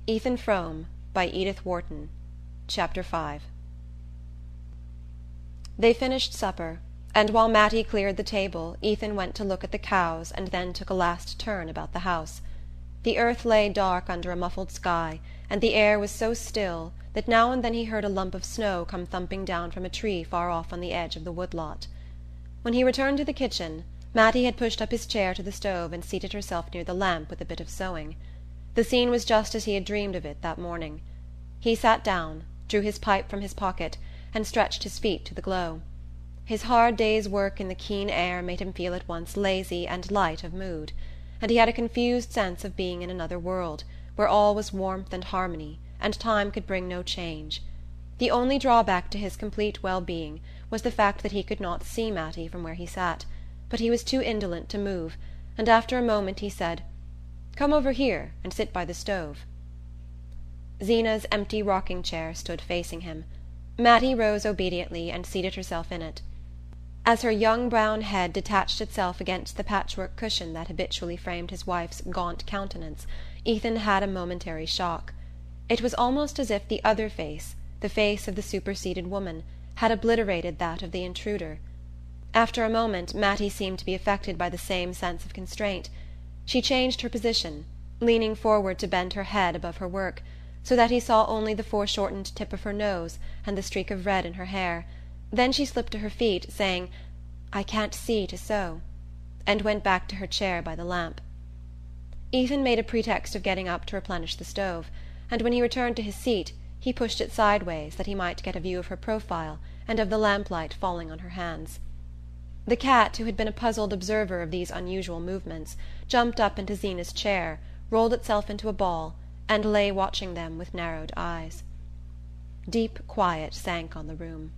Ethan Frome by Edith Wharton. Chapter 5. They finished supper, and while Mattie cleared the table Ethan went to look at the cows and then took a last turn about the house. The earth lay dark under a muffled sky, and the air was so still that now and then he heard a lump of snow come thumping down from a tree far off on the edge of the woodlot. When he returned to the kitchen, Mattie had pushed up his chair to the stove and seated herself near the lamp with a bit of sewing. The scene was just as he had dreamed of it that morning. He sat down, drew his pipe from his pocket, and stretched his feet to the glow. His hard day's work in the keen air made him feel at once lazy and light of mood, and he had a confused sense of being in another world, where all was warmth and harmony, and time could bring no change. The only drawback to his complete well-being was the fact that he could not see Mattie from where he sat, but he was too indolent to move, and after a moment he said, "Come over here and sit by the stove." Zeena's empty rocking-chair stood facing him. Mattie rose obediently and seated herself in it. As her young brown head detached itself against the patchwork cushion that habitually framed his wife's gaunt countenance, Ethan had a momentary shock. It was almost as if the other face, the face of the superseded woman, had obliterated that of the intruder. After a moment Mattie seemed to be affected by the same sense of constraint. She changed her position, leaning forward to bend her head above her work, so that he saw only the foreshortened tip of her nose and the streak of red in her hair. Then she slipped to her feet, saying, "I can't see to sew," and went back to her chair by the lamp. Ethan made a pretext of getting up to replenish the stove, and when he returned to his seat he pushed it sideways that he might get a view of her profile and of the lamplight falling on her hands. The cat, who had been a puzzled observer of these unusual movements, jumped up into Zeena's chair, rolled itself into a ball, and lay watching them with narrowed eyes. Deep quiet sank on the room.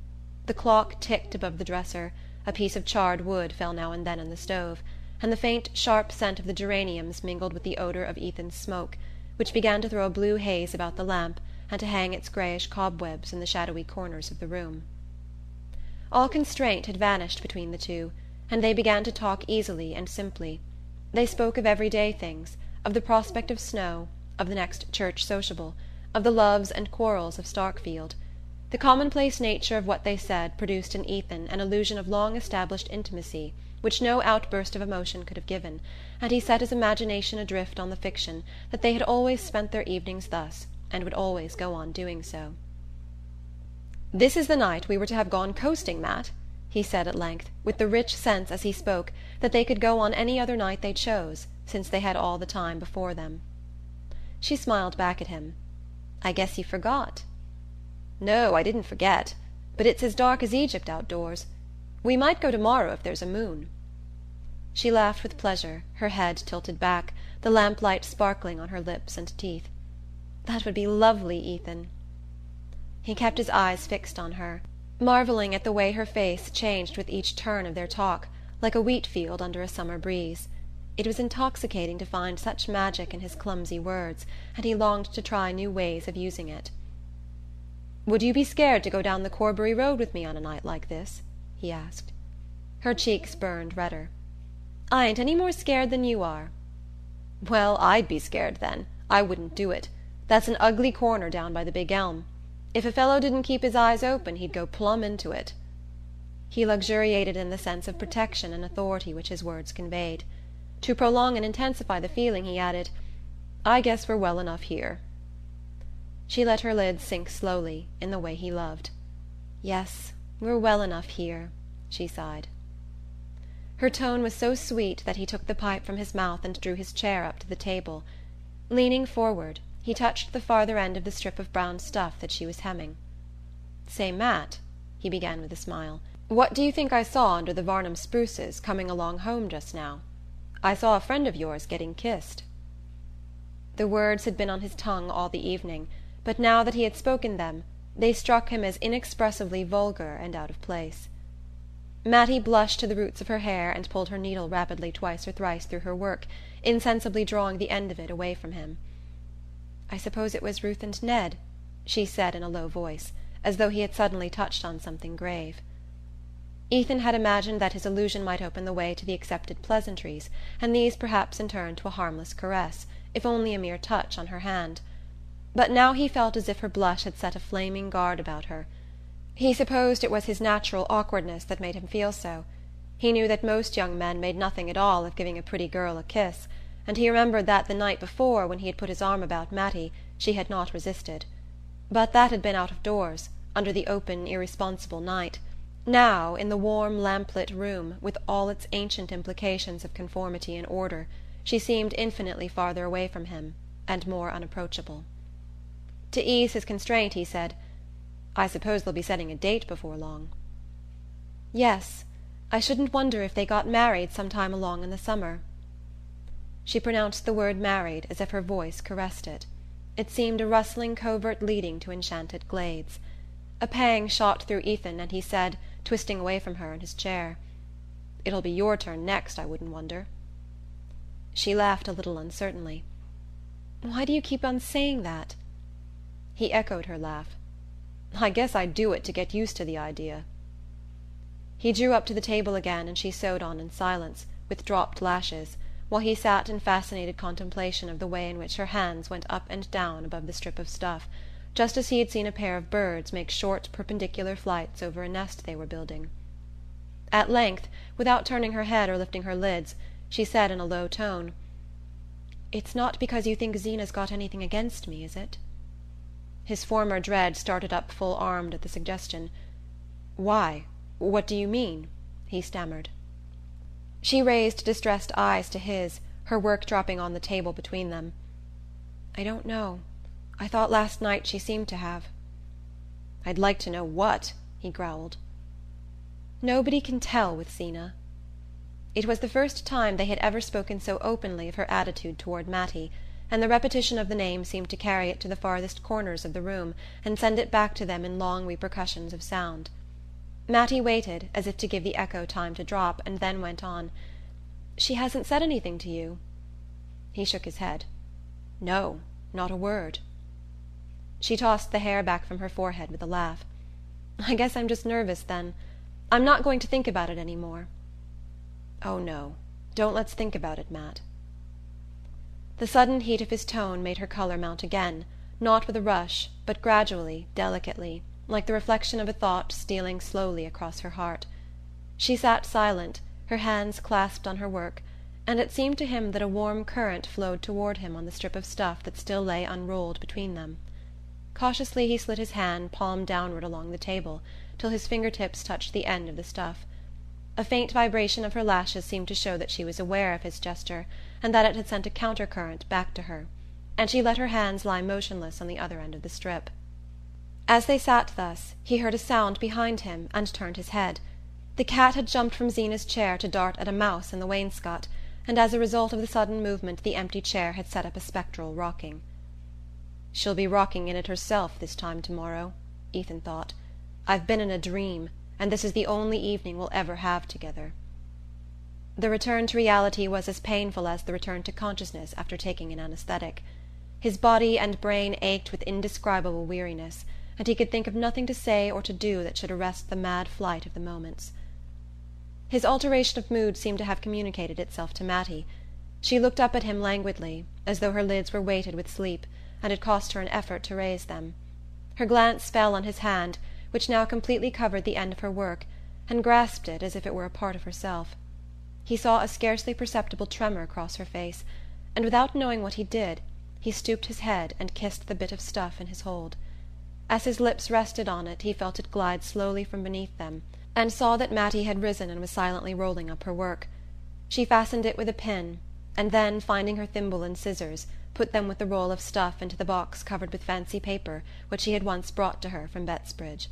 The clock ticked above the dresser, a piece of charred wood fell now and then in the stove, and the faint sharp scent of the geraniums mingled with the odour of Ethan's smoke, which began to throw a blue haze about the lamp and to hang its greyish cobwebs in the shadowy corners of the room. All constraint had vanished between the two, and they began to talk easily and simply. They spoke of everyday things, of the prospect of snow, of the next church sociable, of the loves and quarrels of Starkfield. The commonplace nature of what they said produced in Ethan an illusion of long-established intimacy which no outburst of emotion could have given, and he set his imagination adrift on the fiction that they had always spent their evenings thus, and would always go on doing so. "This is the night we were to have gone coasting, Matt," he said at length, with the rich sense as he spoke that they could go on any other night they chose, since they had all the time before them. She smiled back at him. "I guess you forgot." "No, I didn't forget. But it's as dark as Egypt outdoors. We might go tomorrow if there's a moon." She laughed with pleasure, her head tilted back, the lamplight sparkling on her lips and teeth. "That would be lovely, Ethan." He kept his eyes fixed on her, marvelling at the way her face changed with each turn of their talk, like a wheat field under a summer breeze. It was intoxicating to find such magic in his clumsy words, and he longed to try new ways of using it. "Would you be scared to go down the Corbury Road with me on a night like this?" he asked. Her cheeks burned redder. "I ain't any more scared than you are." "Well, I'd be scared then. I wouldn't do it. That's an ugly corner down by the big elm. If a fellow didn't keep his eyes open he'd go plumb into it." He luxuriated in the sense of protection and authority which his words conveyed. To prolong and intensify the feeling he added, "I guess we're well enough here." She let her lids sink slowly, in the way he loved. "Yes, we're well enough here," she sighed. Her tone was so sweet that he took the pipe from his mouth and drew his chair up to the table. Leaning forward, he touched the farther end of the strip of brown stuff that she was hemming. "Say, Matt," he began with a smile, "what do you think I saw under the Varnum spruces coming along home just now? I saw a friend of yours getting kissed." The words had been on his tongue all the evening, but now that he had spoken them they struck him as inexpressibly vulgar and out of place. Mattie blushed to the roots of her hair and pulled her needle rapidly twice or thrice through her work, insensibly drawing the end of it away from him. "I suppose it was Ruth and Ned," she said in a low voice, as though he had suddenly touched on something grave. Ethan had imagined that his allusion might open the way to the accepted pleasantries, and these perhaps in turn to a harmless caress, if only a mere touch on her hand. But now he felt as if her blush had set a flaming guard about her. He supposed it was his natural awkwardness that made him feel so. He knew that most young men made nothing at all of giving a pretty girl a kiss, and he remembered that the night before, when he had put his arm about Mattie, she had not resisted. But that had been out of doors, under the open irresponsible night. Now, in the warm lamp-lit room, with all its ancient implications of conformity and order, she seemed infinitely farther away from him, and more unapproachable. To ease his constraint he said, "I suppose they'll be setting a date before long." "Yes. I shouldn't wonder if they got married some time along in the summer." She pronounced the word married as if her voice caressed it. It seemed a rustling covert leading to enchanted glades. A pang shot through Ethan, and he said, twisting away from her in his chair, "It'll be your turn next, I wouldn't wonder." She laughed a little uncertainly. "Why do you keep on saying that?" He echoed her laugh. "I guess I do it to get used to the idea." He drew up to the table again, and she sewed on in silence, with dropped lashes, while he sat in fascinated contemplation of the way in which her hands went up and down above the strip of stuff, just as he had seen a pair of birds make short perpendicular flights over a nest they were building. At length, without turning her head or lifting her lids, she said in a low tone, "It's not because you think Zeena's got anything against me, is it?" His former dread started up full-armed at the suggestion. "Why? What do you mean?" he stammered. She raised distressed eyes to his, her work dropping on the table between them. "I don't know. I thought last night she seemed to have." "I'd like to know what," he growled. "Nobody can tell with Zeena." It was the first time they had ever spoken so openly of her attitude toward Mattie, and the repetition of the name seemed to carry it to the farthest corners of the room and send it back to them in long repercussions of sound. Mattie waited, as if to give the echo time to drop, and then went on. "She hasn't said anything to you?" He shook his head. "No, not a word." She tossed the hair back from her forehead with a laugh. "I guess I'm just nervous, then. I'm not going to think about it any more." "Oh, no. Don't let's think about it, Matt." The sudden heat of his tone made her colour mount again, not with a rush, but gradually, delicately, like the reflection of a thought stealing slowly across her heart. She sat silent, her hands clasped on her work, and it seemed to him that a warm current flowed toward him on the strip of stuff that still lay unrolled between them. Cautiously he slid his hand palm downward along the table till his fingertips touched the end of the stuff. A faint vibration of her lashes seemed to show that she was aware of his gesture, and that it had sent a counter-current back to her, and she let her hands lie motionless on the other end of the strip. As they sat thus, he heard a sound behind him and turned his head. The cat had jumped from Zeena's chair to dart at a mouse in the wainscot, and as a result of the sudden movement the empty chair had set up a spectral rocking. "She'll be rocking in it herself this time tomorrow," Ethan thought. "I've been in a dream, and this is the only evening we'll ever have together." The return to reality was as painful as the return to consciousness after taking an anesthetic. His body and brain ached with indescribable weariness, and he could think of nothing to say or to do that should arrest the mad flight of the moments. His alteration of mood seemed to have communicated itself to Mattie. She looked up at him languidly, as though her lids were weighted with sleep, and it cost her an effort to raise them. Her glance fell on his hand, which now completely covered the end of her work, and grasped it as if it were a part of herself. He saw a scarcely perceptible tremor cross her face, and without knowing what he did, he stooped his head and kissed the bit of stuff in his hold. As his lips rested on it he felt it glide slowly from beneath them, and saw that Mattie had risen and was silently rolling up her work. She fastened it with a pin, and then, finding her thimble and scissors, put them with the roll of stuff into the box covered with fancy paper which he had once brought to her from Bettsbridge.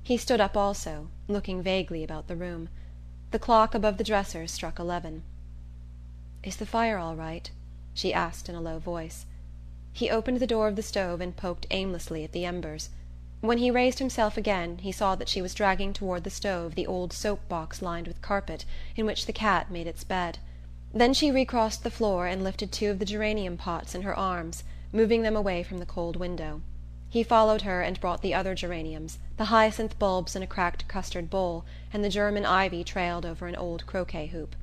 He stood up also, looking vaguely about the room. The clock above the dresser struck 11. "Is the fire all right?" she asked in a low voice. He opened the door of the stove and poked aimlessly at the embers. When he raised himself again he saw that she was dragging toward the stove the old soap-box lined with carpet in which the cat made its bed. Then she recrossed the floor and lifted 2 of the geranium pots in her arms, moving them away from the cold window. He followed her and brought the other geraniums, the hyacinth bulbs in a cracked custard bowl, and the German ivy trailed over an old croquet hoop.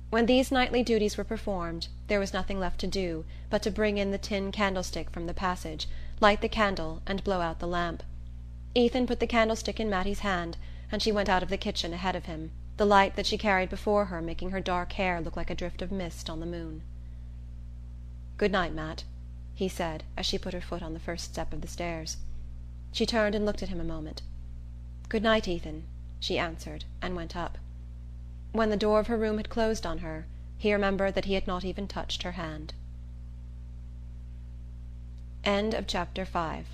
When these nightly duties were performed, there was nothing left to do but to bring in the tin candlestick from the passage, light the candle, and blow out the lamp. Ethan put the candlestick in Mattie's hand, and she went out of the kitchen ahead of him, the light that she carried before her making her dark hair look like a drift of mist on the moon. "Good night, Matt," he said, as she put her foot on the first step of the stairs. She turned and looked at him a moment. "Good night, Ethan," she answered, and went up. When the door of her room had closed on her, he remembered that he had not even touched her hand. End of Chapter 5.